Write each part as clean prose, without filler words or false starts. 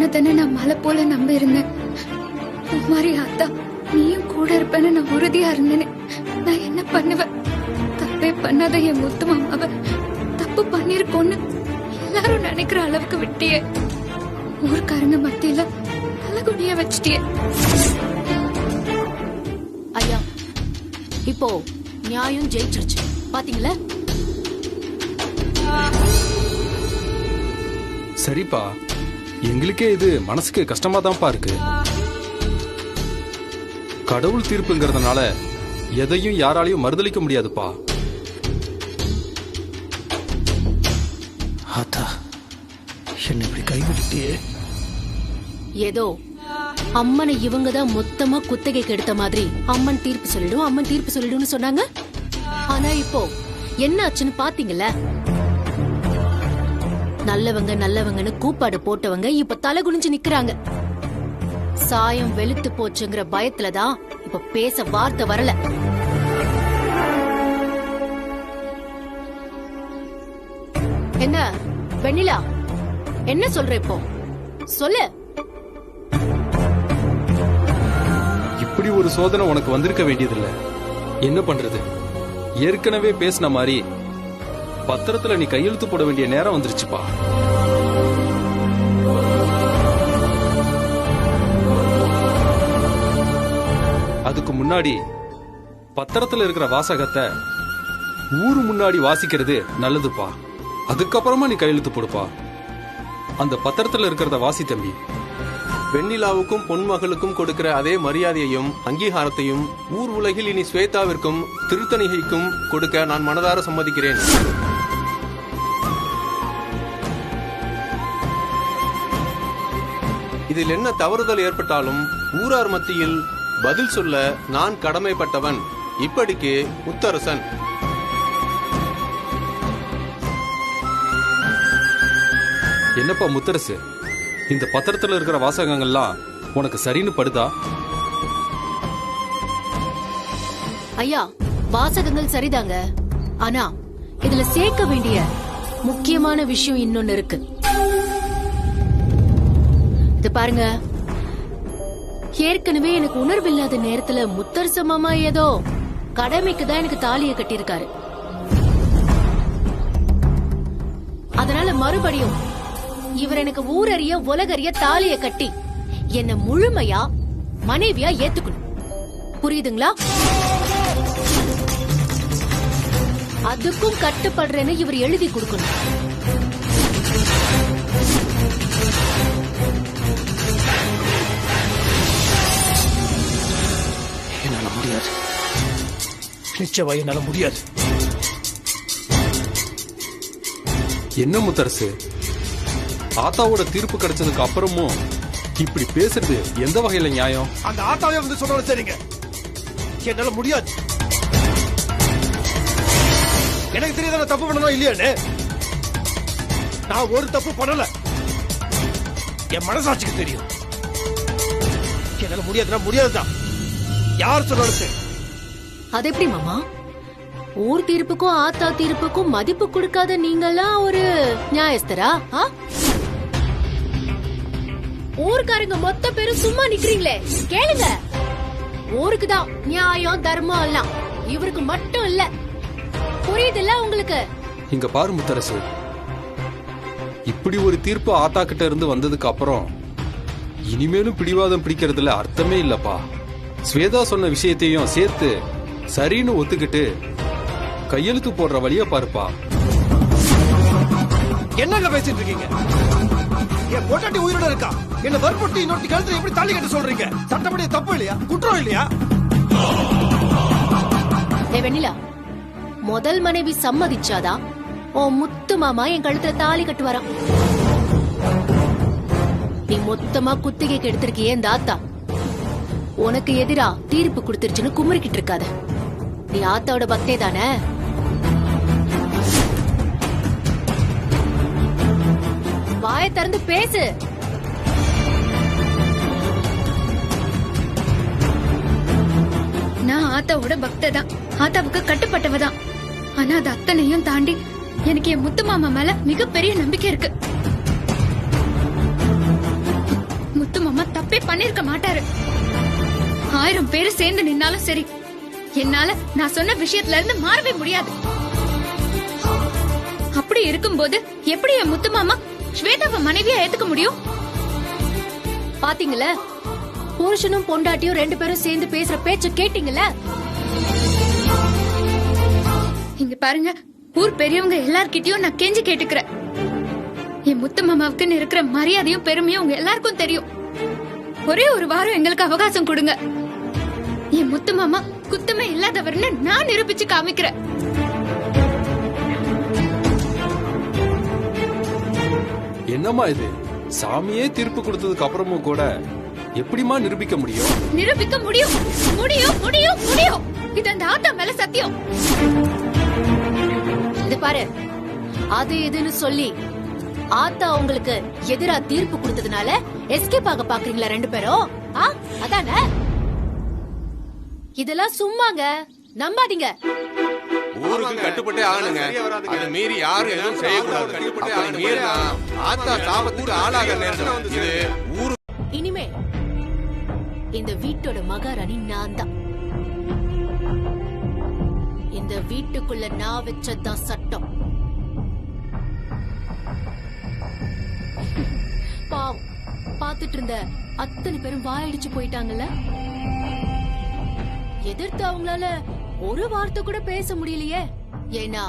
உன்னதானே நான் மலை போல நம்ப இருந்தேன். மாதிரி ஆத்தா நீயும் கூட இருப்பேன்னு நான் உறுதியா இருந்தேன்னு. நான் என்ன பண்ணுவேன்? தப்பே பண்ணாத என் முத்து மாமாவ தப்பு பண்ணிருக்கோன்னு எல்லாரும் நினைக்கிற அளவுக்கு விட்டியே. ஊருக்காரங்க மத்தியில அழகுடிய வச்சிட்டியே. ஐயா, இப்போ நியாயம் ஜெயிச்சிருச்சு பாத்தீங்களா? சரிப்பா, எங்களுக்கே இது மனசுக்கு கஷ்டமா தான்ப்பா இருக்கு. கடவுள் தீர்ப்புங்கிறதுனால எதையும் யாராலையும் மறுதளிக்க முடியாதுப்பா. ஆத்தா, என்ன இப்படி கைவிட்டுட்டியே. ஏதோ அம்மனை இவங்க தான் மொத்தமா குத்தகைக்கு எடுத்த மாதிரி அம்மன் தீர்ப்பு சொல்லிடும், அம்மன் தீர்ப்பு சொல்லிடும்னு சொன்னாங்க. ஆனா இப்போ என்ன ஆச்சுன்னு பாத்தீங்கல்ல? நல்லவங்க நல்லவங்கன்னு கூப்பாடு போட்டவங்க இப்ப தலை குனிஞ்சு நிக்கிறாங்க. சாயம் வெளுத்து போச்சுங்கிற பயத்துலதான் இப்ப பேச வார்த்தை வரல. என்ன வெண்ணிலா, என்ன சொல்ற இப்போ? சொல்லு. இப்படி ஒரு சோதனை உனக்கு வந்திருக்க வேண்டியதில்ல. என்ன பண்றது, ஏற்கனவே பேசின மாதிரி பத்திரத்துல நீ கையெழுத்து போட வேண்டிய நேரம் வந்துருச்சுப்பா. அதுக்கு முன்னாடி பத்திரத்துல இருக்கிற வாசகத்தை ஊரு முன்னாடி வாசிக்கிறது நல்லதுப்பா. அதுக்கப்புறமா நீ கையெழுத்து போடுப்பா. அந்த பத்திரத்துல இருக்கிறத வாசி தம்பி. வெண்ணிலாவுக்கும் பொன்மகளுக்கும் கொடுக்கிற அதே மரியாதையையும் அங்கீகாரத்தையும் ஊர் உலகில் இனி ஸ்வேதாவிற்கும் திருத்தணிகைக்கும் கொடுக்க நான் மனதார சம்மதிக்கிறேன். இதில் என்ன தவறுதல் ஏற்பட்டாலும் ஊரார் மத்தியில் பதில் சொல்ல நான் கடமைப்பட்டவன். இப்படிக்கு முத்தரசன். என்னப்பா முத்தரசு, இந்த பத்திரத்துல இருக்கிற வாசகங்கள்லாம் உனக்கு சரின்னு படுதா? ஐயா, வாசகங்கள் சரிதாங்க. ஆனா இதுல சேர்க்க வேண்டிய முக்கியமான விஷயம் இன்னொன்னு இருக்கு. இது பாருங்க, ஏற்கனவே எனக்கு உணர்வு இல்லாத நேரத்துல முத்தரச மாமா ஏதோ கடமைக்கு தான் எனக்கு தாலியை கட்டியிருக்காரு. அதனால மறுபடியும் இவர் எனக்கு ஊரறிய உலகறிய தாலியை கட்டி என்ன முழுமையா மனைவியா ஏத்துக்கணும். புரியுதுங்களா? அதுக்கும் கட்டுப்படுறேன்னு இவர் எழுதி கொடுக்கணும். என்னால முடியாது, நிச்சயமா என்னால முடியாது. என்ன முத்தரசு, ஆத்தாவோட தீர்ப்பு கிடைச்சதுக்கு அப்புறமும் இப்படி பேசுறது எந்த வகையில நியாயம்? அந்த ஆத்தாவே வந்து சொன்னாலும் சரிங்க, என்னால முடியாது. எனக்கு தெரியாத தப்பு பண்ணணும் இல்லையானே. நான் ஒரு தப்பு பண்ணல, என் மனசாட்சிக்கு தெரியும். என்னால முடியாதுன்னா முடியாதுதான், யார் சொன்னாலும் சரி. அது எப்படி மாமா? ஊர் தீர்ப்புக்கும் ஆத்தா தீர்ப்புக்கும் மதிப்பு கொடுக்காத நீங்கெல்லாம் ஒரு நியாயஸ்தரா? ஊருக்காரங்க மொத்த பேரும் சும்மா நிக்கிறீங்களே, கேளுங்க. ஊருக்குதான் நியாயம் தர்மம் எல்லாம், இவருக்கு மட்டும் இல்ல. புரியுதுல்ல உங்களுக்கு? இங்க பாரு முத்தரசு, இப்படி ஒரு தீர்ப்பு ஆத்தா கிட்ட இருந்து வந்ததுக்கு அப்புறம் இனிமேலும் பிடிவாதம் பிடிக்கிறதுல அர்த்தமே இல்லப்பா. ஸ்வேதா சொன்ன விஷயத்தையும் சேர்த்து சரின்னு ஒத்துக்கிட்டு கையெழுத்து போடுற வழியா பாருப்பா. என்னங்க பேசிட்டு இருக்கீங்க? என் பொட்டாட்டி உயிரோட இருக்கா, என்ன வற்புறுத்தி இன்னொரு கழுத்துல எப்படி தாலி கட்ட சொல்றீங்க? சட்டப்படி தப்பு இல்லையா, குற்றம் இல்லையா? வெண்ணிலா, முதல் மனைவி சம்மதிச்சாதான் ஓ முத்து மாமா என் கழுத்துல தாலி கட்டுவாராம். நீ மொத்தமா குத்திகைக்கு எடுத்திருக்கியே இந்த ஆத்தா, உனக்கு எதிரா தீர்ப்பு கொடுத்துருச்சுன்னு குமுறிக்கிட்டு இருக்காத. நீ ஆத்தாவோட பக்தே தானே? வாயை திறந்து பேசு. நான் ஆத்தாவோட பக்ததான், ஆத்தாவுக்கு கட்டுப்பட்டவதான். ஆனா அது அத்தனையும் தாண்டி எனக்கு என் முத்து மாமா மேல மிகப்பெரிய நம்பிக்கை இருக்கு. மாமா தப்பே பண்ணிருக்க மாட்டாரு. 1000 பேரு சேர்ந்து நின்னாலும் சரி, என்னால நான் சொன்ன விஷயத்துல இருந்து மாறவே முடியாது. அப்படி இருக்கும்போது எப்படி என் முத்து மாமா ஸ்வேதாவை மனைவியா ஏத்துக்க முடியும்? பாத்தீங்களா, புருஷனும் பொண்டாட்டியும் 2 பேரும் சேர்ந்து பேசுற பேச்ச கேட்டீங்களா? இங்க பாருங்க, ஊர் பெரியவங்க எல்லார்கிட்டயும் நான் கெஞ்சி கேட்டுக்கிறேன். என் முத்து மாமாவுக்குன்னு இருக்கிற மரியாதையும் பெருமையும் உங்க எல்லாருக்கும் தெரியும். ஒரே ஒரு வாரம் எங்களுக்கு அவகாசம் கொடுங்க. என் முத்து மாமா குத்தமே இல்லாதவர்னு நான் நிரூபிச்சு காமிக்கிறேன். என்னம்மா இது? சாமியே தீர்ப்பு கொடுத்ததுக்கு அப்புறமும் கூட எப்படிமா நிரூபிக்க முடியும்? நிரூபிக்க முடியும், முடியும், முடியும், முடியும். இது அந்த ஆத்தா மேல சத்தியம். இது பாரு, அது இதுன்னு சொல்லி ஆத்தா உங்களுக்கு எதிரா தீர்ப்பு கொடுத்ததுனால எஸ்கேப் ஆக பாக்குறீங்களா 2 பேரும்? அதானே? இதெல்லாம் சும்மாங்க, நம்பாதீங்க. ஊருக்கு கட்டுப்பட்டே ஆகணுங்க. அதை மீறி யாரும் எதுவும் செய்யக்கூடாது. அப்படி மீறினா ஆத்தா சாபத்துக்கு ஆளாக நேரம். இது ஊரு. இனிமே இந்த வீட்டோட மகாராணி நான் தான். இந்த வீட்டுக்குள்ள நான் வச்சதுதான் சட்டம். பாவம், பாத்துட்டு இருந்த அத்தனை பேரும் வாயடிச்சு போயிட்டாங்கல்ல. எதிர்த்து அவங்களால ஒரு வார்த்தை கூட பேச முடியலையே. ஏன்னா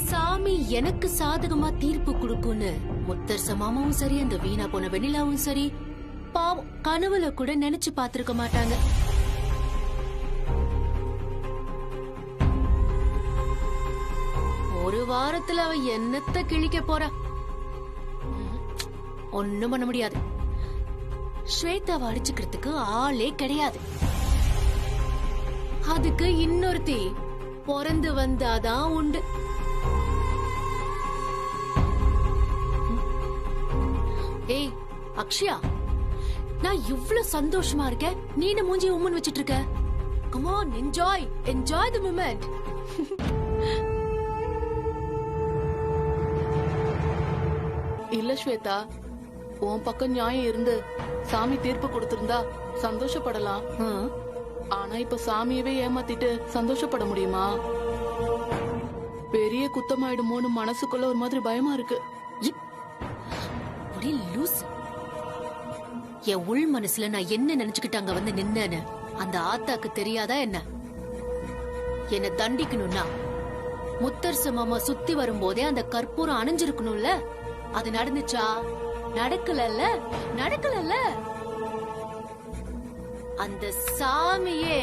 சாமி எனக்கு சாதகமா தீர்ப்பு கொடுக்கும்னு முத்தரச மாமாவும் சரி, அந்த வீணா போன வெண்ணிலாவும் சரி, பாவம் கனவுல கூட நினைச்சு பாத்திருக்க மாட்டாங்க. ஒரு வாரத்துல அவ என்னத்த கிழிக்க போறா? ஒண்ணும் பண்ண முடியாது. ஸ்வேதாவை அடிச்சுக்கிறதுக்கு ஆளே கிடையாது. அதுக்கு இன்னொருத்தி பிறந்து வந்தாதான் உண்டு. ஏய் அக்ஷயா, நான் இவ்ளோ சந்தோஷமா இருக்கேன், நீனு மூஞ்சி உம்மன் வச்சிட்டு இருக்க. Come on, enjoy the moment. இல்ல ஸ்வேதா, உன் பக்கம் நியாயம் இருந்து சாமி தீர்ப்பு கொடுத்திருந்தா சந்தோஷப்படலாம். ஆனா இப்ப சாமியவே ஏமாத்திட்டு சந்தோஷப்பட முடியுமா? பெரிய குத்தமாயிடுமோன்னு மனசுக்குள்ள ஒரு மாதிரி பயமா இருக்கு. என் உள் மனசுல நான் என்ன நினைச்சுக்கிட்டு அங்க வந்து நின்னேன்னு அந்த ஆத்தாக்கு தெரியாதா என்ன? என்ன தண்டிக்கணும்னா முத்தரச மாமா சுத்தி வரும்போதே அந்த கற்பூரம் அணைஞ்சிருக்கணும்ல. அது நடந்துச்சா? நடக்கலல்ல. அந்த சாமியே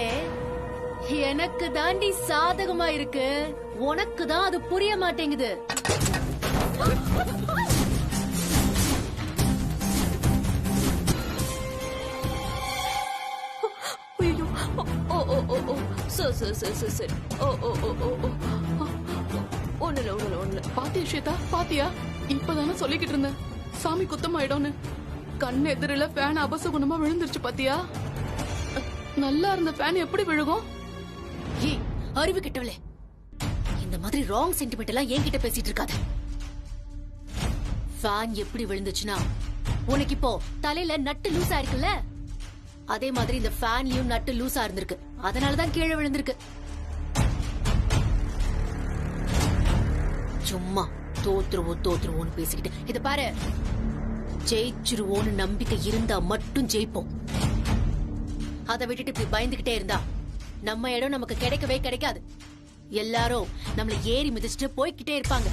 எனக்கு தாண்டி சாதகமா இருக்கு, உனக்கு தான் அது புரிய மாட்டேங்குது. ஒண்ணுல பாத்தியா ஸ்வேதா, பாத்தியா? இப்பதானே சொல்லிக்கிட்டு இருந்தேன் சாமி குத்தமாயிடும்னு. கண் எதிரில ஃபேன் அபசகுணமா விழுந்துருச்சு பாத்தியா? நல்லா இருந்த ஃபேன் எப்படி விழுகும்? ஏய் அறிவு கிட்டவளே, இந்த மாதிரி ராங் சென்டிமெண்ட் எல்லாம் என்கிட்ட பேசிட்டு இருக்காத. ஃபேன் எப்படி விழுந்துச்சுன்னா, உனக்கு இப்போ தலையில நட்டு லூசா இருக்குல்ல, அதே மாதிரி இந்த ஃபேன்லயும் நட்டு லூசா இருந்திருக்கு. அதனாலதான் கீழே விழுந்திருக்கு. சும்மா தோத்துருவோன்னு பேசிக்கிட்டு. இத பாரு, ஜெயிச்சிருவோன்னு நம்பிக்கை இருந்தா மட்டும் ஜெயிப்போம். அதை விட்டுட்டு இப்படி பயந்துகிட்டே இருந்தா நம்ம இடம் நமக்கு கிடைக்கவே கிடைக்காது. எல்லாரும் நம்மள ஏறி மிதிச்சுட்டு போய்கிட்டே இருப்பாங்க.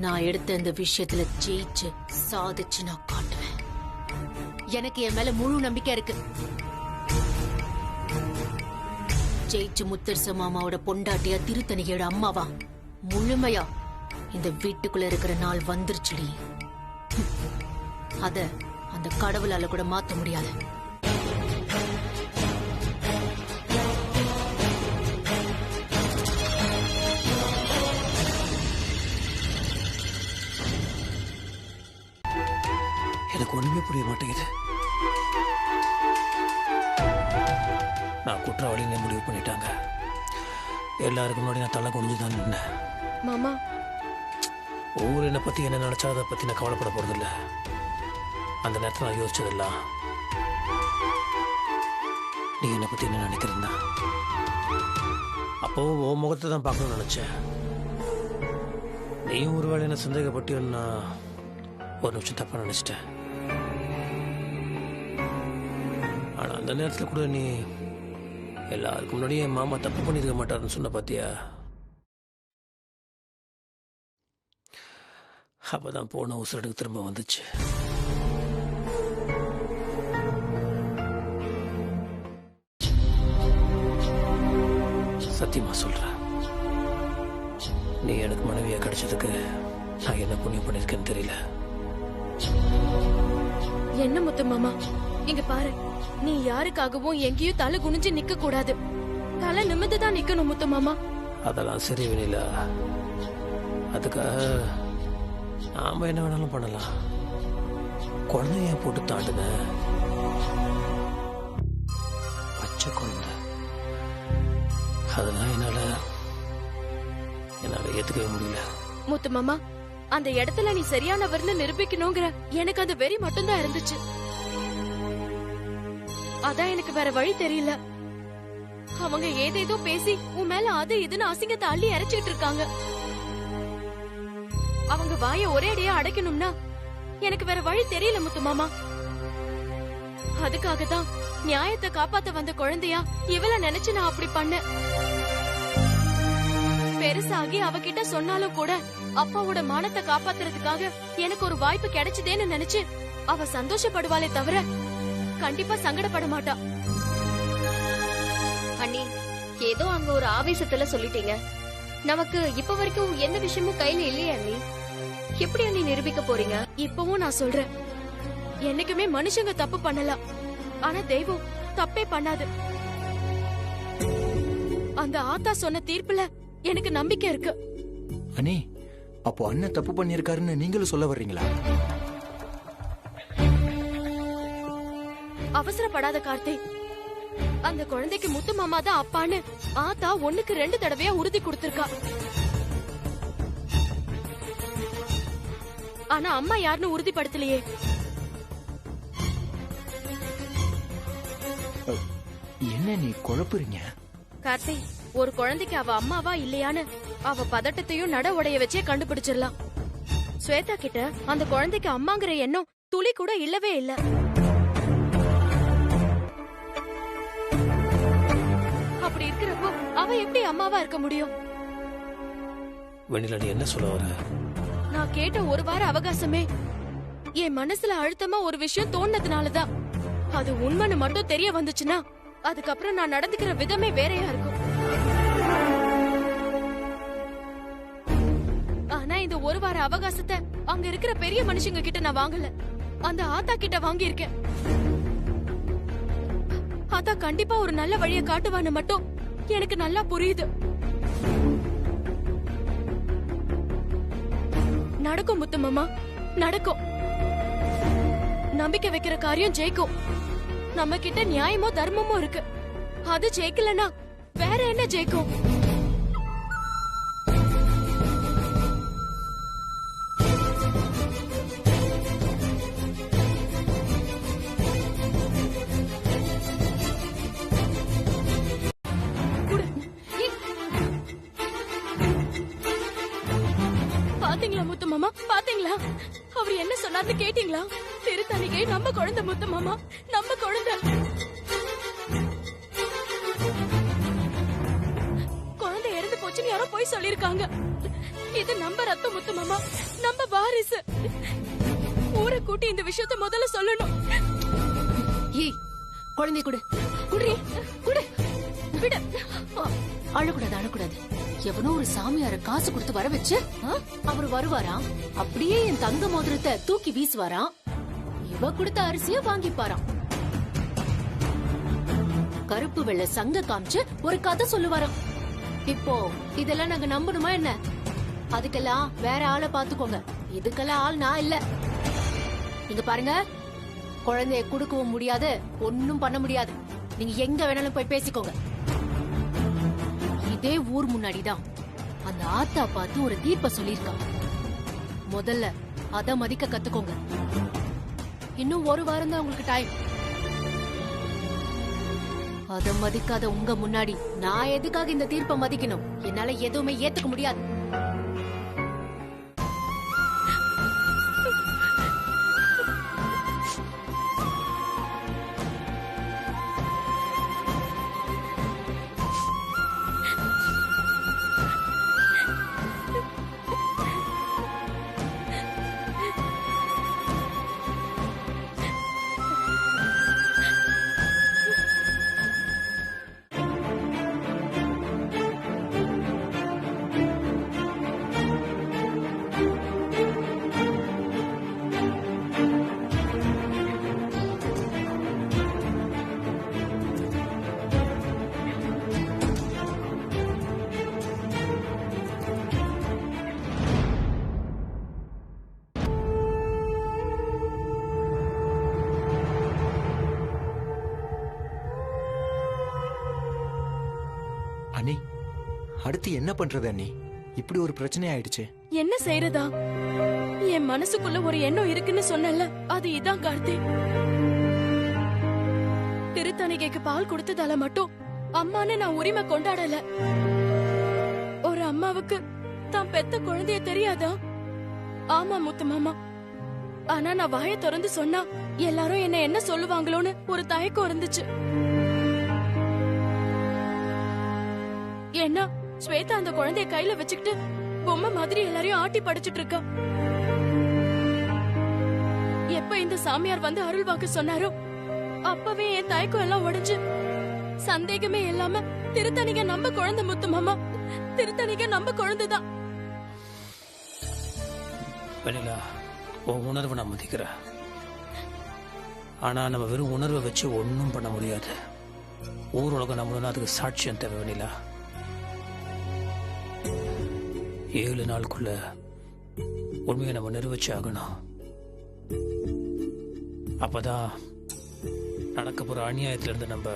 நான் எடுத்த இந்த விஷயத்துல ஜெயிச்சு சாதிச்சு நான் காட்டுவேன். எனக்கு என் மேல முழு நம்பிக்கை இருக்கு. ஜெயிச்சு முத்தரச மாமாவோட பொண்டாட்டியா, திருத்தணியோட அம்மாவா, முழுமையா இந்த வீட்டுக்குள்ள இருக்கிற நாள் வந்துருச்சுடி. அத அந்த கடவுளால கூட மாத்த முடியாது. எனக்கு ஒண்ணுமே புரிய மாட்டேங்குது. நான் குற்றவாளின்னு முடிவு பண்ணிட்டாங்க. எல்லாருக்கும் முன்னாடி நான் தலை குனிஞ்சுதான் நின்னேன். மாமா, ஊர் என்னை பற்றி என்ன நினச்சா அதை பற்றி நான் கவலைப்பட போகிறதில்ல. அந்த நேரத்தில் நான் யோசிச்சதெல்லாம் நீ என்னை பற்றி என்ன நினைக்கிறேன்னா அப்போ உன் முகத்தை தான் பார்க்கணும்னு நினச்சேன். நீயும் ஒரு வேளை என்ன சந்தேகப்பட்டியோன்னா ஒரு நிமிஷம் தப்பாக நினச்சிட்டேன். ஆனால் அந்த நேரத்தில் கூட நீ எல்லாருக்கும் முன்னாடியே என் மாமா தப்பு பண்ணியிருக்க மாட்டாருன்னு சொன்ன பார்த்தியா? அப்பதான் போன உசுரடுக்கு திரும்ப வந்துச்சு. சத்தியமா சொல்றேன், நீ எனக்கு மனைவியா கிடைச்சதுக்கு நான் என்ன புண்ணியம் பண்ணிருக்கேன்னு தெரியல. என்ன முத்து மாமா, இங்க பாரு, நீ யாருக்காகவும் எங்கேயும் தலை குனிஞ்சு நிக்க கூடாது. தலை நிமிர்ந்துதான் நிக்கணும் முத்து மாமா. அதெல்லாம் சரி வெண்ணிலா, அதுக்காக நாம என்ன வேணாலும் பண்ணலாம். குழந்தைய போட்டு தாண்டுன பச்சை குழந்தை, அதெல்லாம் என்னால ஏத்துக்கவே முடியல. முத்து மாமா, அந்த இடத்துல நீ சரியானவர்னு நிரூபிக்கணுங்கிற எனக்கு அந்த வெறி மட்டும்தான் இருந்துச்சு. அதான் எனக்கு வேற வழி தெரியல. அவங்க ஏதேதோ பேசி உன் மேல அது இதுன்னு அசிங்கத்தை அள்ளி இறைச்சிட்டு இருக்காங்க. அவங்க வாய ஒரே அடியா அடைக்கணும்னா எனக்கு வேற வழி தெரியல முத்து மாமா. அதுக்காக தான் நியாயத்தை காப்பாத்த வந்த குழந்தையா இவள நினைச்சு நான் அப்படி பண்ணேன். பெருசாகி அவகிட்ட சொன்னாலும் கூட அப்பாவோட மானத்தை காப்பாத்துறதுக்காக எனக்கு ஒரு வாய்ப்பு கிடைச்சதேன்னு நினைச்சு அவ சந்தோஷப்படுவாளே தவிர கண்டிப்பா சங்கடப்பட மாட்டா. அண்ணி, ஏதோ அங்க ஒரு ஆவேசத்துல சொல்லிட்டீங்க. நமக்கு இப்ப வரைக்கும் எந்த விஷயமும் கையில இல்லையே அண்ணி. எப்படி அண்ணி நிரூபிக்க போறீங்க? இப்பவும் நான் சொல்றேன், என்னைக்குமே மனுஷங்க தப்பு பண்ணலாம், ஆனா தெய்வம் தப்பே பண்ணாது. அந்த ஆத்தா சொன்ன தீர்ப்புல எனக்கு நம்பிக்கை இருக்கு. அண்ணி, அப்போ அண்ணன் தப்பு பண்ணிருக்காருன்னு நீங்களும் சொல்ல வர்றீங்களா? அவசரப்படாத கார்த்தி. அந்த குழந்தைக்கு முத்து மாமா தான் அப்பான்னு ஆத்தா 1க்கு 2 தடவையா உறுதி கொடுத்திருக்கா. ஆனா அம்மா யாருன்னு உறுதிப்படுத்தலையே. என்ன நீ குழப்புறீங்க? கார்த்தி, ஒரு குழந்தைக்கு அவ அம்மாவா இல்லையான்னு அவ பதட்டத்தையும் நட உடைய வச்சே கண்டுபிடிச்சிடலாம். ஸ்வேதா கிட்ட அந்த குழந்தைக்கு அம்மாங்கிற எண்ணம் துளி கூட இல்லவே இல்ல. அப்படி இருக்கிறப்போ அவ எப்படி அம்மாவா இருக்க முடியும்? வெண்ணிலா, நீ என்ன சொல்ல வர? நான் கேட்ட ஒரு வார அவகாசமே என் மனசுல அழுத்தமா ஒரு விஷயம் தோணுனதுனாலதான். அது உண்மைன்னு மட்டும் தெரிய வந்துச்சுன்னா அதுக்கப்புறம் நான் நடந்துக்கிற விதமே வேறையா இருக்கும். ஆனா இந்த ஒரு வார அவகாசத்தை அங்க இருக்கிற பெரிய மனுஷங்க கிட்ட நான் வாங்கல, அந்த ஆத்தா கிட்ட வாங்கி இருக்கேன். ஆத்தா கண்டிப்பா ஒரு நல்ல வழியை காட்டுவான்னு மட்டும் எனக்கு நல்லா புரியுது. நடக்கும் முத்து மாமா, நடக்கும். நம்பிக்கை வைக்கிற காரியம் ஜெயிக்கும். நம்ம கிட்ட நியாயமோ தர்மமோ இருக்கு. அது ஜெயிக்கலனா வேற என்ன ஜெயிக்கும்? பாத்தீங்களா முத்து மாமா, பாத்தீங்களா? அவர் என்ன சொன்னாரு கேட்டீங்களா? திருத்தணிக்கே நம்ம குழந்தை முத்து மாமா, நம்ம குழந்தை. குழந்தை இறந்து போச்சுன்னு யாரோ போய் சொல்லிருக்காங்க. இது நம்ம ரத்தம் முத்து மாமா, நம்ம வாரிசு. ஊரை கூட்டி இந்த விஷயத்தை முதல்ல சொல்லணும். ஏய், குழந்தை குடு, குடுறி, குடு, விடு. அழக்கூடாது, அழக்கூடாது. எவனோ ஒரு சாமியார காசு கொடுத்து வர வச்சு அவர் வருவாராம், அப்படியே என் தங்க மோதிரத்தை தூக்கி வீசுவாராம், இவ கொடுத்த அரிசிய வாங்கிப்பாராம், கருப்பு வெள்ளை சங்க காமிச்சு ஒரு கதை சொல்லுவாராம். இப்போ இதெல்லாம் நாங்க நம்பணுமா என்ன? அதுக்கெல்லாம் வேற ஆளை பாத்துக்கோங்க. இதுக்கெல்லாம் ஆள் நான் இல்ல. நீங்க பாருங்க, குழந்தைய குடுக்கவும் முடியாது, ஒன்னும் பண்ண முடியாது. நீங்க எங்க வேணாலும் போய் பேசிக்கோங்க. இதே ஊர் முன்னாடிதான் அந்த ஆத்தா பார்த்து ஒரு தீர்ப்ப சொல்லிருக்காங்க. முதல்ல அத மதிக்க கத்துக்கோங்க. இன்னும் ஒரு வாரம் தான் உங்களுக்கு டைம். அத மதிக்காத உங்க முன்னாடி நான் எதுக்காக இந்த தீர்ப்பை மதிக்கணும்? என்னால எதுவுமே ஏத்துக்க முடியாது. அண்ணி, அடுத்து என்ன பண்றது அண்ணி? இப்படி ஒரு பிரச்சனை ஆயிடுச்சு. என்ன செய்யறதா? என் மனசுக்குள்ள ஒரு எண்ணம் இருக்குன்னு சொன்னல, அது இதான் கார்த்தி. திருத்தணிகைக்கு பால் கொடுத்ததால மட்டும் அம்மான்னு நான் உரிமை கொண்டாடல. ஒரு அம்மாவுக்கு தான் பெத்த குழந்தைய தெரியாதா? ஆமா முத்து மாமா. ஆனா நான் வாயை திறந்து சொன்னா எல்லாரும் என்ன சொல்லுவாங்களோன்னு ஒரு தயக்கம் இருந்துச்சு. ஏன்னா ஸ்வேதா அந்த குழந்தைய கையில வச்சுக்கிட்டு பொம்மை மாதிரி எல்லாரையும் ஆட்டி படைச்சிட்டு இருக்கா. எப்ப இந்த சாமியார் வந்து அருள் வாக்கு சொன்னாரோ அப்பவே என் தயக்கம் எல்லாம் உடைஞ்சு சந்தேகமே இல்லாம திருத்தணிக நம்ம குழந்தை முத்து மாமா. திருத்தணிக நம்ம குழந்தைதான். வெண்ணிலா, உன் உணர்வை நான் மதிக்கிறேன். ஆனா நம்ம வெறும் உணர்வை வச்சு ஒன்னும் பண்ண முடியாது. ஊர் உலகம் நம்மளும் அதுக்கு சாட்சியம் தேவை. வெண்ணிலா, 7 நாளுக்குள்ள உண்மையை நம்ம நிரூபிச்சு ஆகணும். அப்பதான் நடக்க போற அநியாயத்திலிருந்து நம்ம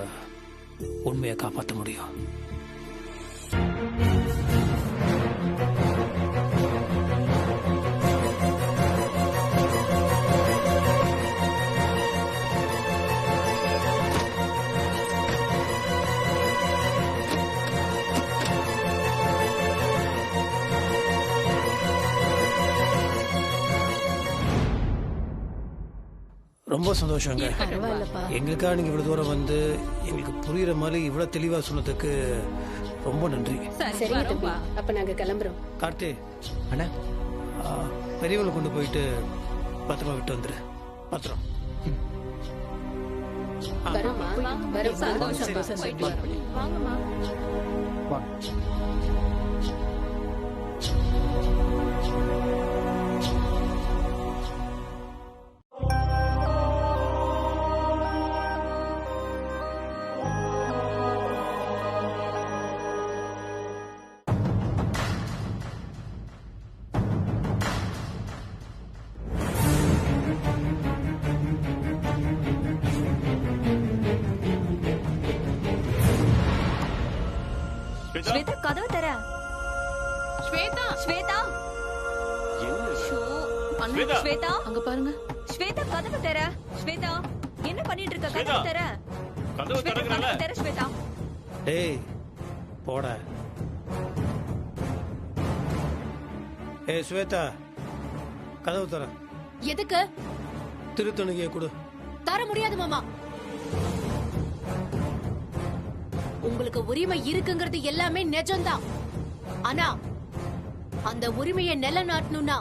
உண்மையை காப்பாற்ற முடியும். ரொம்ப சந்தோஷங்க. எங்களுக்காக நீங்க இவ்வளவு தூரம் வந்து எங்களுக்கு புரியுற மாதிரி இவ்வளவு தெளிவா சொன்னதுக்கு ரொம்ப நன்றி. சரிங்க தம்பி, அப்ப நாங்க கிளம்புறோம். கார்த்தி அண்ணா, பெரியவங்களை கொண்டு போயிட்டு பத்திரமா விட்டு வந்துரு. பத்திரம். வரோமா? வரோம். வாங்கம்மா. ஸ்வேதா, கதவு தர. ஸ்வேதா, ஸ்வேதா, ஸ்வேதா, அங்க பாருங்க. ஸ்வேதா, கதவு தர. ஸ்வேதா, என்ன பண்ணிட்டு இருக்க? கதவு தர. கதவு தர ஸ்வேதா. ஏய், போட. ஏய் ஸ்வேதா, கதவு தர. எதுக்கு? திருத்தணிகையை கொடு. தர முடியாது மாமா. உங்களுக்கு உரிமை இருக்குங்கிறது எல்லாமே நிஜம்தான். ஆனா அந்த உரிமையை நிலைநாட்டணும்னா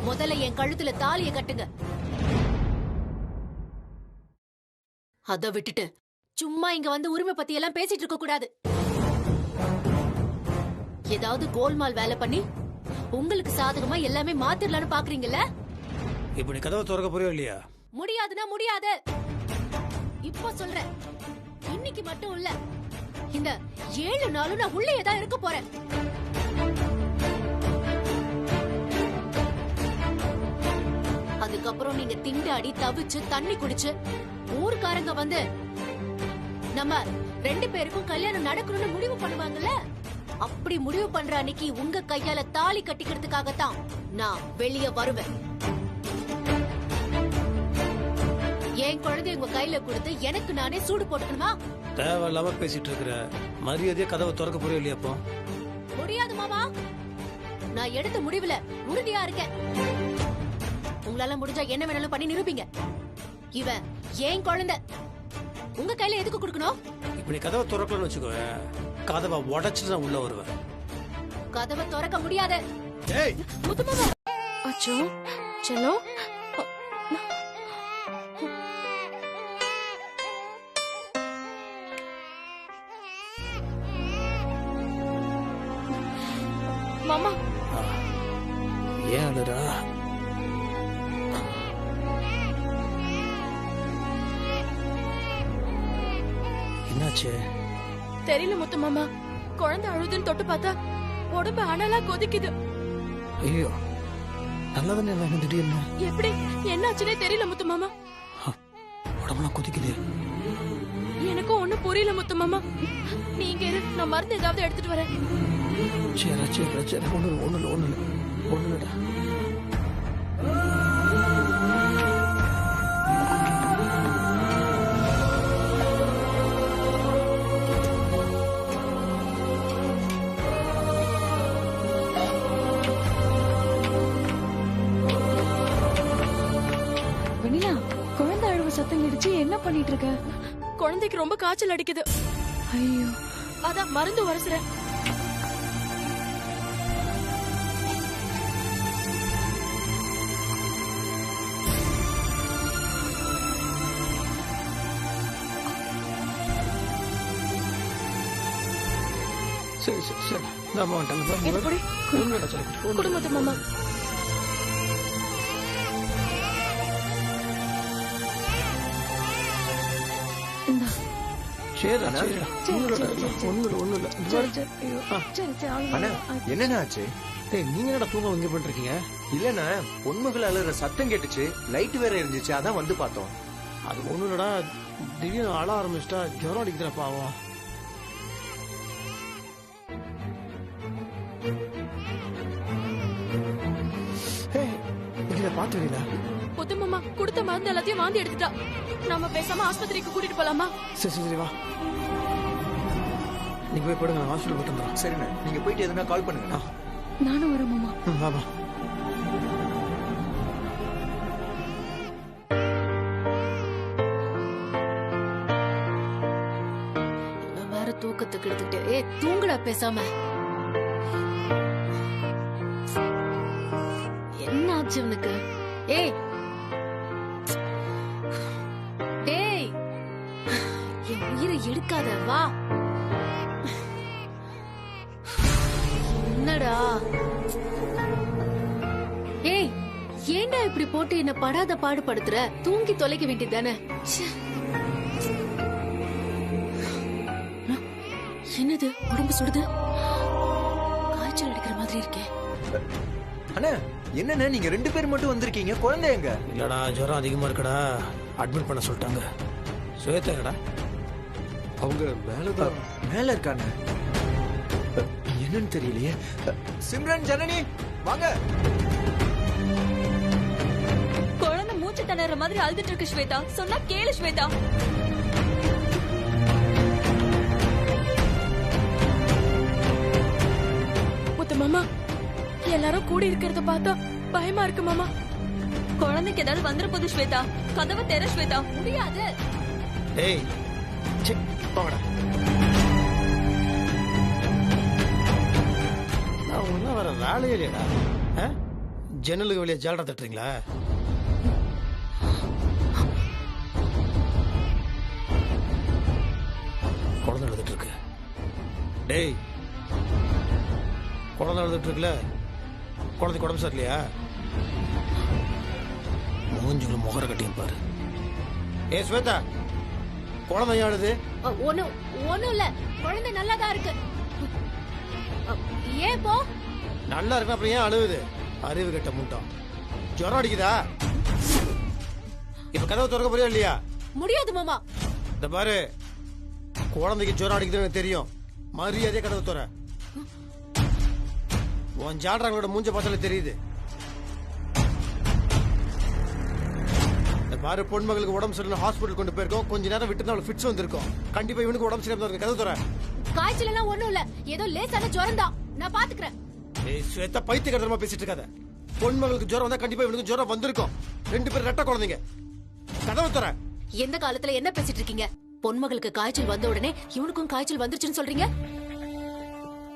முதல்ல என் கழுத்துல தாலியை கட்டுங்க. அத விட்டுட்டு சும்மா இங்க வந்து உரிமை பத்தி எல்லாம் பேசிட்டு இருக்க கூடாது. ஏதாவது கோல்மால் வேலை பண்ணி உங்களுக்கு சாதகமா எல்லாமே மாத்திரலான்னு பாக்குறீங்கல்ல? இப்படி கதவை திறக்க போறியோ இல்லையா? முடியாதுன்னா முடியாது. இப்ப சொல்றேன், இன்னைக்கு மட்டும் இல்ல, இந்த 7 நாளும் நான் உள்ளே தான் இருக்க போறேன். அதுக்கப்புறம் நீங்க திண்டாடி தவிச்சு தண்ணி குடிச்சு ஊர்க்காரங்க வந்து நம்ம 2 பேருக்கும் கல்யாணம் நடக்கணும்னு முடிவு பண்ணுவாங்கல்ல, அப்படி முடிவு பண்ற அன்னைக்கு உங்க கையால தாலி கட்டிக்கிறதுக்காகத்தான் நான் வெளிய வருவேன். என் குழந்தை உங்க கையில கொடுத்து எனக்கு நானே சூடு போட்டுக்கணுமா? தேவையில்லாம பேசிட்டு இருக்கிற. மரியாதையா கதவை திறக்க போறியா இல்லையா? அப்போ முடியாது மாமா. நான் எடுத்த முடிவுல உறுதியா இருக்கேன். உங்களால முடிஞ்சா என்ன வேணாலும் பண்ணி நிரூபிங்க. இவன் ஏன் குழந்தை உங்க கையில எதுக்கு கொடுக்கணும்? இப்படி கதவை திறக்கலன்னு வச்சுக்கோ, கதவை உடைச்சு நான் உள்ள வருவேன். கதவை திறக்க முடியாது. ஏய் முத்து மாமா. அச்சோ செல்லம். மாமா ஏன் அழுறா? என்னாச்சு? தெரியல முத்து மாமா. குழந்தை அழுதுன்னு தொட்டு பார்த்தா உடம்பு அனலா கொதிக்குது. ஐயோ நல்லதானே வேணும் திடீர்னு. எப்படி என்னாச்சுன்னே தெரியல முத்து மாமா. உடம்புலாம் கொதிக்குது. எனக்கும் ஒண்ணும் புரியல முத்து மாமா. நீங்க இரு, நான் மருந்து ஏதாவது எடுத்துட்டு வரேன். சரி சரி சரி, ஒண்ணுடா. வெண்ணிலா, குழந்தை அழுவ சத்தம் கேட்டுச்சு. என்ன பண்ணிட்டு இருக்க? குழந்தைக்கு ரொம்ப காய்ச்சல் அடிக்குது. ஐயோ, அதான் மருந்து வரசுறேன். சரி சரி சரி, நான் எப்படி குடும்பத்து மாமா. என்னண்ணா ஆச்சு? நீங்க என்னடா தூங்க இங்க பண்ணிருக்கீங்க? இல்லண்ணா, பொன்மகள் அழுற சத்தம் கேட்டுச்சு, லைட் வேற இருந்துச்சு, அதான் வந்து பார்த்தோம். அது ஒண்ணு இல்லடா, திடீர்னு அழ ஆரம்பிச்சிட்டா ஜுரம் அடிக்கிற பாவம். பாத்துறீங்களா? முத்து மாமா கொடுத்த மருந்து எல்லாத்தையும் வாந்தி எடுத்துட்டா. நாம பேசாம ஆஸ்பத்திரிக்கு கூட்டிட்டு போலாமா? சரி சரி வா, நீங்க போய் படுங்க, ஹாஸ்பிட்டல் போட்டு வந்துடுறோம். சரிண்ணா, நீங்க போயிட்டு எதுனா கால் பண்ணுங்க. நானும் வரேன் மாமா. வா. வேற தூக்கத்துக்கு எடுத்துக்கிட்டே தூங்குடா பேசாம. என்ன ஆச்சு உனக்கு? ஏய் டேய், என் உயிரை எடுக்காத, வா. என்னடா? ஏய், ஏன்டா இப்படி போட்டு என்ன படாத பாடுபடுத்துற? தூங்கி தொலைக்க வேண்டியதானே. என்னது உடம்பு சுடுது? காய்ச்சல் அடிக்கிற மாதிரி இருக்கே. அண்ணா என்னண்ணா, நீங்க 2 பேர் மட்டும் வந்திருக்கீங்க, குழந்தை எங்க? இல்லடா, ஜுரம் அதிகமா இருக்கடா, அட்மிட் பண்ண சொல்லிட்டாங்க. சுவேதா எங்கடா? அவங்க மேலதான். மேல இருக்காங்க. என்னன்னு தெரியலையே. சிம்ரன், ஜனனி வாங்க. குழந்தை மூச்சு திணற மாதிரி அழுதுட்டு இருக்கு ஸ்வேதா. சொன்னா கேளு ஸ்வேதா. முத்து மாமா, எல்லாரும் கூடி இருக்கிறத பார்த்தா பயமா இருக்கு மாமா. குழந்தைக்கு ஏதாவது வந்துட போகுது ஸ்வேதா. கதவை தெர ஸ்வேதா. முடியாது. டேய் போங்கடா. நான் ஒன்னும் வர வேலையே இல்லையடா. ஜன்னலுக்கு வெளியே ஜாலரா தட்டுறீங்களா? குழந்தை எழுதிட்டு இருக்கு. டேய், குழந்தை எழுதிட்டு இருக்குல்ல, குழந்தைக்கு உடம்பு சரியில்லையா? மூஞ்சுகளை முகர கட்டியும் பாரு. ஏ ஸ்வேதா, குழந்தை ஆடுது. ஒண்ணும் இல்ல, குழந்தை நல்லாதான் இருக்கு. ஏன் போ? நல்லா இருக்கு, அப்புறம் ஏன் அழுவுது? அறிவு கட்ட முட்டம். ஜுரம் அடிக்குதா? இப்ப கதவை திறக்க போறியா இல்லையா? முடியாது மாமா. இந்த பாரு, குழந்தைக்கு ஜுரம் அடிக்குதுன்னு தெரியும். மரியாதையா கதவை திற. உன் ஜாடுறாங்களோட மூஞ்ச பார்த்தாலே தெரியுது. பாரு, பொன்மகளுக்கு உடம்பு சரியில்லை, ஹாஸ்பிட்டல் கொண்டு போயிருக்கோம். கொஞ்ச நேரம் விட்டு அவளுக்கு ஃபிட்ஸ் வந்திருக்கும். கண்டிப்பா இவனுக்கு உடம்பு சரியில்லாம இருக்கு. கதை தர. காய்ச்சல் எல்லாம் ஒண்ணும் இல்ல, ஏதோ லேசான ஜுரம் தான். நான் பாத்துக்கிறேன். ஏய் ஸ்வேதா, பைத்தியக்காரமா பேசிட்டு இருக்காத. பொன்மகளுக்கு ஜுரம் வந்தா கண்டிப்பா இவனுக்கு ஜுரம் வந்திருக்கும். 2 பேரும் ரெட்ட குழந்தைங்க. கதவை தர. எந்த காலத்துல என்ன பேசிட்டு இருக்கீங்க? பொன்மகளுக்கு காய்ச்சல் வந்த உடனே இவனுக்கும் காய்ச்சல் வந்துருச்சுன்னு சொல்றீங்க?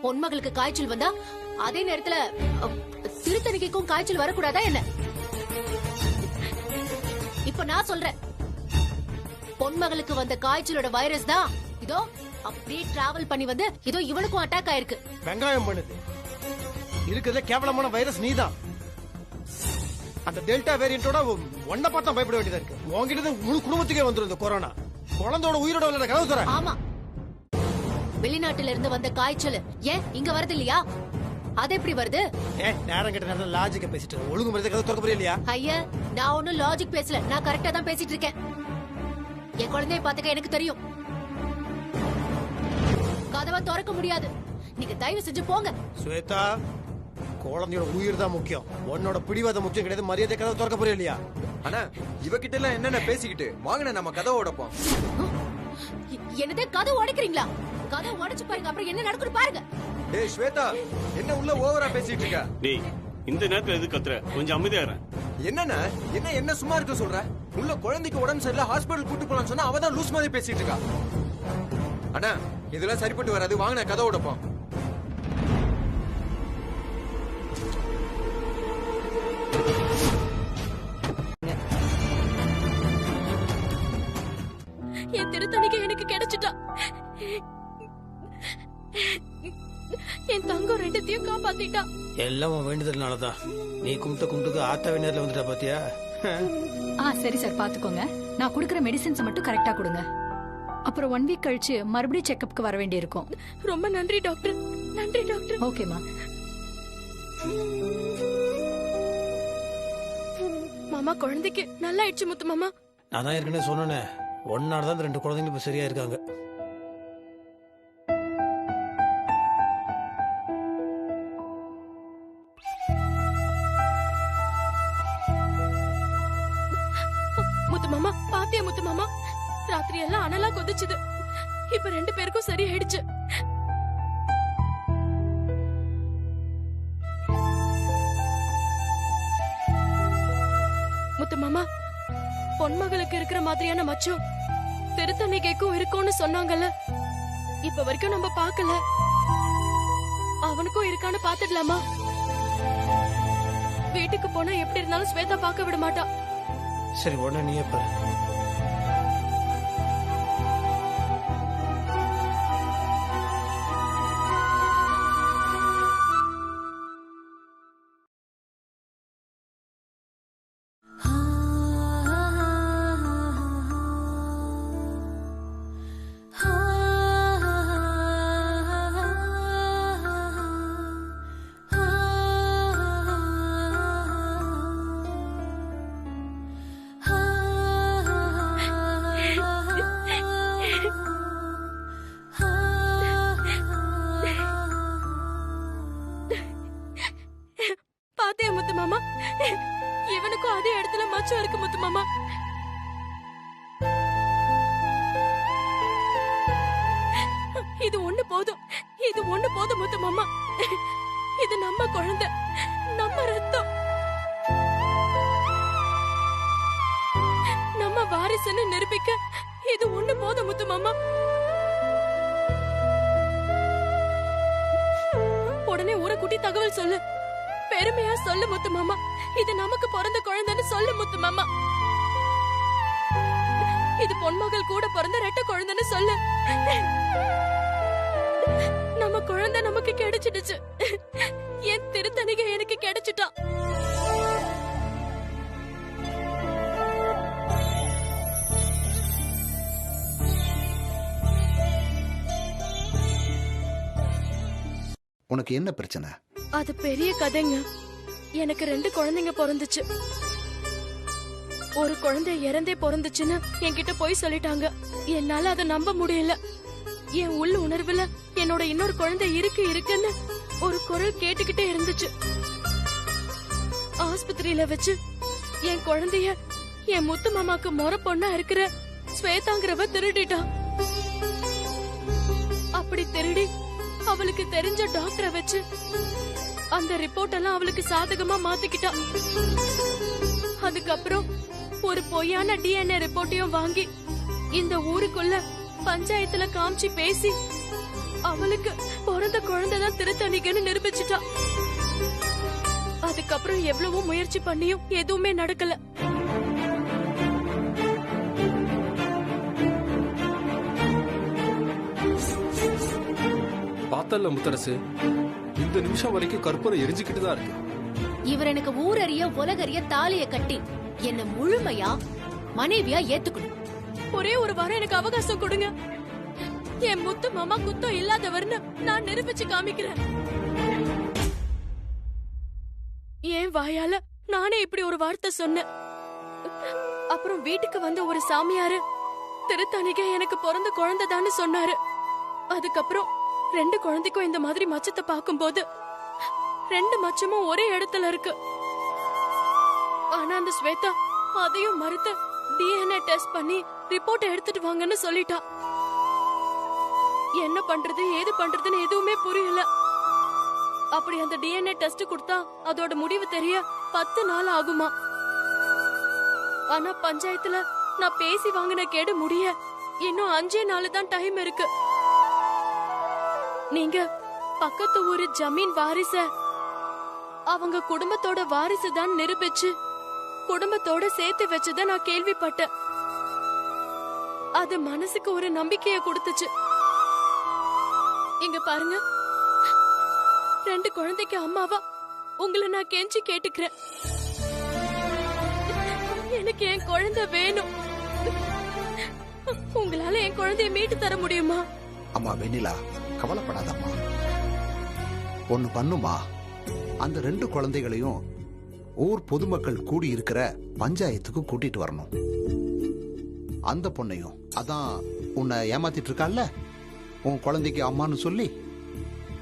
பொன்மகளுக்கு காய்ச்சல் வந்தா அதே நேரத்துல திருத்தணிக்கும் காய்ச்சல் வரக்கூடாதா என்ன? இப்ப நான் சொல்றேன், பொன்மகளுக்கு வந்த காய்ச்சலோட வைரஸ் தான் இதோ அப்படியே டிராவல் பண்ணி வந்து இதோ இவனுக்கும் அட்டாக் ஆயிருக்கு. வெங்காயம் பண்ணுது. இருக்கிறதுல கேவலமான வைரஸ் நீதான். அந்த டெல்டா வேரியண்டோட ஒன்ன பார்த்தா பயப்பட வேண்டியதா இருக்கு. உங்ககிட்ட முழு குடும்பத்துக்கே வந்துரும் இந்த கொரோனா. குழந்தையோட உயிரோட விளையாட கதவு தர. ஆமா, வெளிநாட்டுல இருந்து வந்த காய்ச்சல் ஏன் இங்க வருது இல்லையா? அது எப்படி வருது? நேரம் கிட்ட நேரம் லாஜிக்க பேசிட்டு ஒழுங்கு மரியாதை கதவு திறக்க போறியா இல்லையா? ஐயா, நான் ஒன்னும் லாஜிக் பேசல, நான் கரெக்டா தான் பேசிட்டு இருக்கேன். என் குழந்தைய பாத்துக்க எனக்கு தெரியும். கதவை திறக்க முடியாது. நீங்க தயவு செஞ்சு போங்க. ஸ்வேதா, குழந்தையோட உயிர் தான் முக்கியம். உன்னோட பிடிவாத முக்கியம் கிடையாது. மரியாதை கதவை திறக்க போறியா இல்லையா? அண்ணா, இவகிட்ட எல்லாம் என்னென்ன பேசிக்கிட்டு வாங்கின நம்ம கதவை உடைப்போம். என்னதே கதவு உடைக்கிறீங்களா? கதவு உடைச்சு பாருங்க, அப்புறம் என்ன நடக்குன்னு பாருங்க. டேய் ஸ்வேதா, என்ன உள்ள ஓவரா பேசிட்டு இருக்க? டேய், இந்த நேரத்துல எது கத்துற? கொஞ்சம் அமைதியா இரு. என்னன்னா என்ன சும்மா இருக்க சொல்ற? உள்ள குழந்தைக்கு உடம்பு சரியில்லை, ஹாஸ்பிடல் கூட்டு போலாம்னு சொன்னா அவதான் லூஸ் மாதிரி பேசிட்டு இருக்கா. அண்ணா, இதெல்லாம் சரிப்பட்டு வராது. வாங்க நான் கதவை உடைப்போம். என் திருத்தணிக்கு எனக்கு கிடைச்சிட்டா. என் தங்கம் 2த்தையும் காப்பாத்திட்டா. எல்லாம் வேண்டுதல்னாலதான். நீ கும்பிட்டுக்கு ஆத்தாவே நேரில் வந்துட்டா பாத்தியா? சரி சார், பாத்துக்கோங்க. நான் குடுக்கற மெடிசின்ஸ் மட்டும் கரெக்டா கொடுங்க. அப்புறம் 1 வீக் கழிச்சு மறுபடியும் செக்கப்க்கு வர வேண்டி இருக்கும். ரொம்ப நன்றி டாக்டர். நன்றி டாக்டர். ஓகேமா. மாமா, குழந்தைக்கு நல்லா ஆயிடுச்சு முத்து மாமா. நான் தான் ஏற்கனவே சொன்னேனே, ஒன்னாலதான் 2 குழந்தைங்க இப்ப சரியா இருக்காங்க. முத்து மாமா, பாத்தியா முத்து மாமா? ராத்திரி எல்லாம் அனலா கொதிச்சுது. இப்ப 2 பேருக்கும் சரி ஆயிடுச்சு. முத்து மாமா, பொன்மகளுக்கு இருக்கிற மாதிரியான மச்சம் திருத்தணிகைக்கும் இருக்கும்னு சொன்னாங்கல்ல. இப்ப வரைக்கும் நம்ம பாக்கல. அவனுக்கும் இருக்கான்னு பாத்துடலாமா? வீட்டுக்கு போனா எப்படி இருந்தாலும் ஸ்வேதா பார்க்க விட மாட்டா. சரி, உடனே நீ எப்ப? பாத்தியா முத்து மாமா? இவனுக்கும் அதே இடத்துல மச்சம் இருக்கு முத்து மாமா. இது ஒண்ணு போதும். இது ஒண்ணு போதும் முத்து மாமா. இது நம்ம குழந்தை, நம்ம ரத்தம், நம்ம வாரிசுன்னு நிரூபிக்க இது ஒண்ணு போதும் முத்து மாமா. உடனே ஊரை கூட்டி தகவல் சொல்லு. பெருமையா சொல்லு முத்து மாமா. இது நமக்கு பிறந்த குழந்தைன்னு சொல்லு முத்து மாமா. இது பொன்மகள் கூட பிறந்த ரெட்ட குழந்தைன்னு சொல்லு. நம்ம குழந்தை நமக்கு கிடைச்சிடுச்சு. என் திருத்தணிகை எனக்கு கிடைச்சிட்டா. உனக்கு என்ன பிரச்சனை? அது பெரிய கதைங்க. எனக்கு 2 குழந்தைங்க பிறந்துச்சு. ஒரு குழந்தை இறந்தே பிறந்துச்சுன்னு என்கிட்ட போய் சொல்லிட்டாங்க. என்னால அதை நம்ப முடியல. என் உள்ள உணர்வுல என்னோட இன்னொரு குழந்தை இருக்குன்னு ஒரு குரல் கேட்டுக்கிட்டே இருந்துச்சு. ஆஸ்பத்திரியில வச்சு என் குழந்தைய என் முத்து மாமாக்கு முறை பொண்ணா இருக்கிற ஸ்வேதாங்கிறவ திருடிட்டா. அப்படி திருடி அவளுக்கு தெரிஞ்ச டாக்டரை வச்சு அந்த ரிப்போர்ட் எல்லாம் அவளுக்கு சாதகமா மாத்திக்கிட்டா. அதுக்கப்புறம் ஒரு பொய்யான DNA ரிப்போர்ட்டையும் வாங்கி இந்த ஊருக்குள்ள பஞ்சாயத்துல காமிச்சு பேசி அவளுக்கு பிறந்த குழந்தைதான் திருத்தணிகன்னு நிரூபிச்சுட்டா. அதுக்கப்புறம் எவ்வளவோ முயற்சி பண்ணியும் எதுவுமே நடக்கல. பார்த்தல்ல முத்தரசு, இந்த நிமிஷம் வரைக்கும் கற்பூரம் எரிஞ்சுக்கிட்டு தான் இருக்கு. இவர் எனக்கு ஊரறிய உலகறிய தாலிய கட்டி என்ன முழுமையா மனைவியா ஏத்துக்கணும். ஒரே ஒரு வாரம் எனக்கு அவகாசம் கொடுங்க. என் முத்து மாமா குத்தம் இல்லாதவர்னு நான் நிரூபிச்சு காமிக்கிறேன். என் வாயால நானே இப்படி ஒரு வார்த்தை சொன்னேன். அப்புறம் வீட்டுக்கு வந்த ஒரு சாமியாரு திருத்தணிக எனக்கு பிறந்த குழந்தைதான்னு சொன்னாரு. அதுக்கப்புறம் 2 குழந்தைக்கும் இந்த மாதிரி மச்சத்தை பார்க்கும்போது 2 மச்சமும் ஒரே இடத்துல இருக்கு. ஆனா அந்த ஸ்வேதா அதையும் மறுத்து DNA டெஸ்ட் பண்ணி ரிப்போர்ட் எடுத்துட்டு வாங்கன்னு சொல்லிட்டா. என்ன பண்றது ஏது பண்றதுன்னு எதுவுமே புரியல. அப்படி அந்த DNA டெஸ்ட் கொடுத்தா அதோட முடிவு தெரிய 10 நாள் ஆகுமா. ஆனா பஞ்சாயத்துல நான் பேசி வாங்கின கேடு முடிய இன்னும் 5 நாள் தான் டைம் இருக்கு. நீங்க பக்கத்து ஊரு ஜமீன் வாரிச அவங்க குடும்பத்தோட வாரிசு தான் நிரூபிச்சு குடும்பத்தோட சேர்த்து வச்சத நான் கேள்விப்பட்டேன். அது மனசுக்கு ஒரு நம்பிக்கைய கொடுத்துச்சு. இங்க பாருங்க, 2 குழந்தைக்கு அம்மாவா உங்களை நான் கெஞ்சி கேட்டுக்கிறேன். எனக்கு என் குழந்தை வேணும். உங்களால என் குழந்தைய மீட்டு தர முடியுமா? அம்மா வெண்ணிலா, கவலைப்படாதம்மா. ஒண்ணு பண்ணுமா, அந்த 2 குழந்தைகளையும் ஊர் பொதுமக்கள் கூடி இருக்கிற பஞ்சாயத்துக்கு கூட்டிட்டு வரணும். அந்த பொண்ணையும், அதான் உன்னை ஏமாத்திட்டு இருக்கால, உன் குழந்தைக்கு அம்மான்னு சொல்லி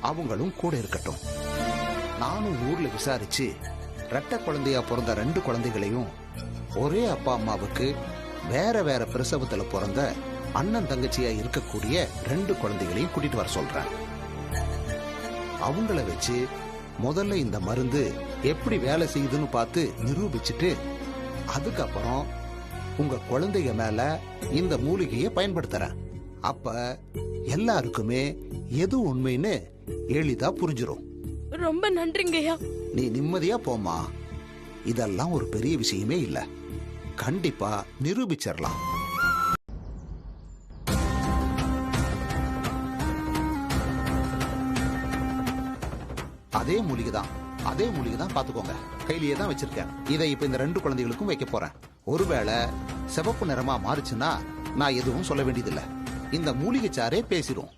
அவங்களும் கூட இருக்கட்டும். நானும் ஊர்ல விசாரிச்சு ரெட்டை குழந்தையா பிறந்த 2 குழந்தைகளையும் ஒரே அப்பா அம்மாவுக்கு வேற வேற பிரசவத்துல பிறந்த அண்ணன் தங்கச்சியா இருக்கக்கூடிய 2 குழந்தைகளையும் கூட்டிட்டு வர சொல்றேன். அவங்கள வச்சு முதல்ல இந்த மருந்து எப்படி வேலை செய்யுதுன்னு பார்த்து நிரூபிச்சுட்டு அதுக்கப்புறம் உங்க குழந்தைங்க மேல இந்த மூலிகையை பயன்படுத்துறேன். அப்ப எல்லாருக்குமே எது உண்மைன்னு எளிதா புரிஞ்சிரும். ரொம்ப நன்றிங்கய்யா. நீ நிம்மதியா போமா. இதெல்லாம் ஒரு பெரிய விஷயமே இல்ல. கண்டிப்பா நிரூபிச்சிடலாம். அதே மூலிகை தான் பாத்துக்கோங்க. கையிலேயே தான் வச்சிருக்கேன். இதை இப்ப இந்த 2 குழந்தைகளுக்கும் வைக்க போறேன். ஒருவேளை சிவப்பு நிறமா மாறுச்சுன்னா நான் எதுவும் சொல்ல வேண்டியதில்ல. இந்த மூலிகை சாரே பேசிடும்.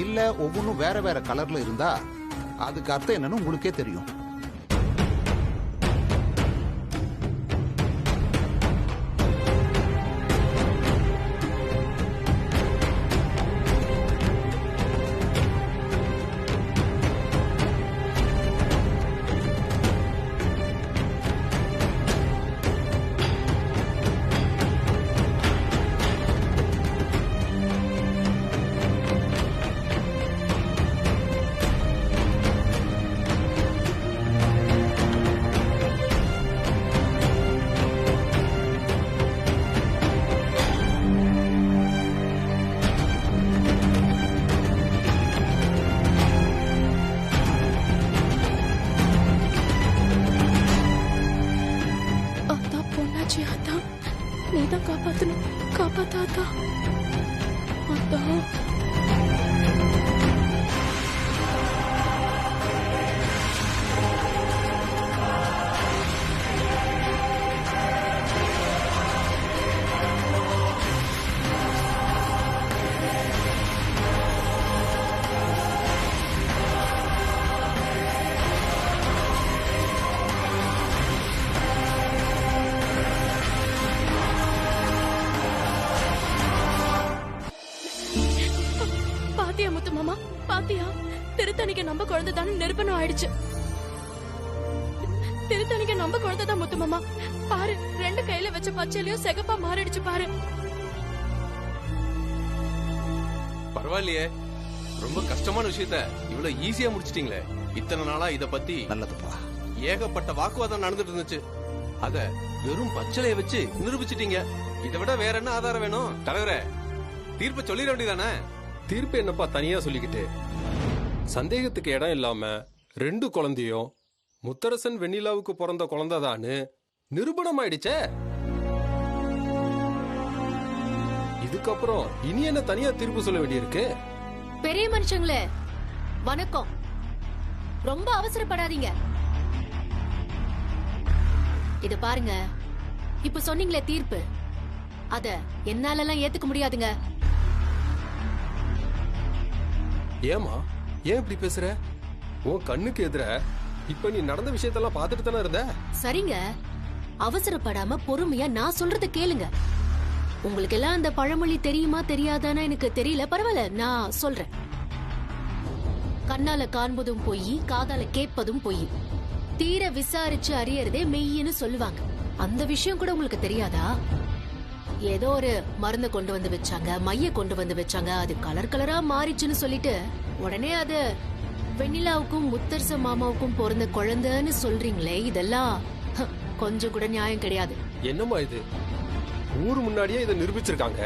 இல்ல ஒவ்வொன்றும் வேற வேற கலர்ல இருந்தா அதுக்கு அர்த்தம் என்னன்னு உங்களுக்கே தெரியும். நீதான் காப்பாத்தணும். காப்பாத்தாத்தா. அதான் குழந்தை தானே நிரூபணம் ஆயிடுச்சு. திருத்தணிக்கு நம்ம குழந்தை தான் முத்து மாமா. பாரு, 2 கையில வச்ச பச்சையிலயும் சிகப்பா மாறிடுச்சு பாரு. பரவாயில்லையே, ரொம்ப கஷ்டமான விஷயத்த இவ்வளவு ஈஸியா முடிச்சிட்டீங்களே. இத்தனை நாளா இத பத்தி நல்லதுப்பா. ஏகப்பட்ட வாக்குவாதம் நடந்துட்டு இருந்துச்சு. அத வெறும் பச்சளைய வச்சு நிரூபிச்சிட்டீங்க. இதை விட வேற என்ன ஆதாரம் வேணும்? தலைவரே, தீர்ப்பு சொல்லிட வேண்டியதானே? தீர்ப்பு என்னப்பா தனியா சொல்லிக்கிட்டு? சந்தேகத்துக்கு இடம் இல்லாம 2 குழந்தையும் முத்தரசன் வெண்ணிலாவுக்கு பிறந்த குழந்தைதான்னு நிரூபணம் ஆயிடுச்சே. இதுக்கப்புறம் இனி என்ன தனியா தீர்ப்பு சொல்ல வேண்டியிருக்கு? பெரிய மனுஷங்களே வணக்கம். ரொம்ப அவசரப்படாதீங்க. இத பாருங்க, இப்ப சொன்னீங்களே தீர்ப்பு, அத என்னாலலாம் ஏத்துக்க முடியாதுங்க. ஏமா ஏன் இப்படி பேசுற? உன் கண்ணுக்கு எதிர இப்ப நீ நடந்த விஷயத்தெல்லாம் பார்த்துட்டு தானே இருந்த. சரிங்க, அவசரப்படாம பொறுமையா நான் சொல்றத கேளுங்க. உங்களுக்கு எல்லாம் அந்த பழமொழி தெரியுமா தெரியாதான்னு எனக்கு தெரியல, பரவாயில்ல, நான் சொல்றேன். கண்ணால காண்பதும் பொய், காதால கேட்பதும் பொய், தீர விசாரிச்சு அறியறதே மெய்ன்னு சொல்லுவாங்க. அந்த விஷயம் கூட உங்களுக்கு தெரியாதா? ஏதோ ஒரு மருந்து கொண்டு வந்து வச்சாங்க, மைய கொண்டு வந்து வச்சாங்க, அது கலர் கலரா மாறிச்சுன்னு சொல்லிட்டு உடனே அது வெண்ணிலாவுக்கும் முத்தரச மாமாவுக்கும் பிறந்த குழந்தைன்னு சொல்றீங்களே, இதெல்லாம் கொஞ்சம் கூட நியாயம் கிடையாது. என்னம்மா இது? ஊர் முன்னாடியே இதை நிரூபிச்சிருக்காங்க.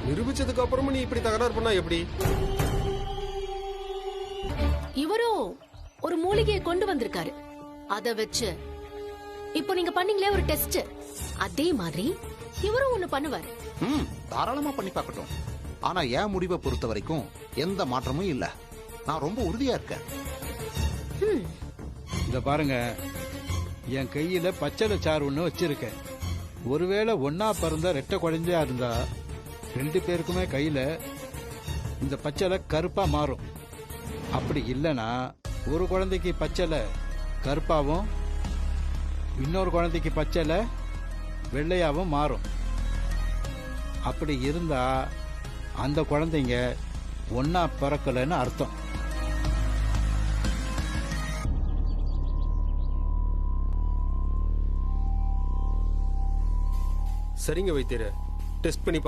நிரூபிச்சதுக்கு அப்புறமும் நீ இப்படி தகராறு பண்ணா எப்படி? இவரும் ஒரு மூலிகையை கொண்டு வந்திருக்காரு. அத வச்சு இப்போ நீங்க பண்ணீங்களே ஒரு டெஸ்ட், அதே மாதிரி இவரும் ஒண்ணு பண்ணுவாரு. தாராளமா பண்ணி பார்க்கட்டும். ஆனா என் முடிவை பொறுத்த வரைக்கும் எந்த மாற்றமும் இல்ல. நான் ரொம்ப உறுதியா இருக்கேன். இத பாருங்க, என் கையில பச்சளை சாறு ஒண்ணு வச்சிருக்கேன். ஒருவேளை ஒன்னா பிறந்த 2 குழந்தையா இருந்தா 2 பேருக்குமே கையில இந்த பச்சளை கருப்பா மாறும். அப்படி இல்லைன்னா ஒரு குழந்தைக்கு பச்சளை கருப்பாவும் இன்னொரு குழந்தைக்கு பச்சளை வெள்ளையாவும் மாறும். அப்படி இருந்தா அந்த குழந்தைங்க ஒன்னா பிறக்கலன்னு அர்த்தம். சரிங்க வைத்தியரே, டெஸ்ட் பண்ணி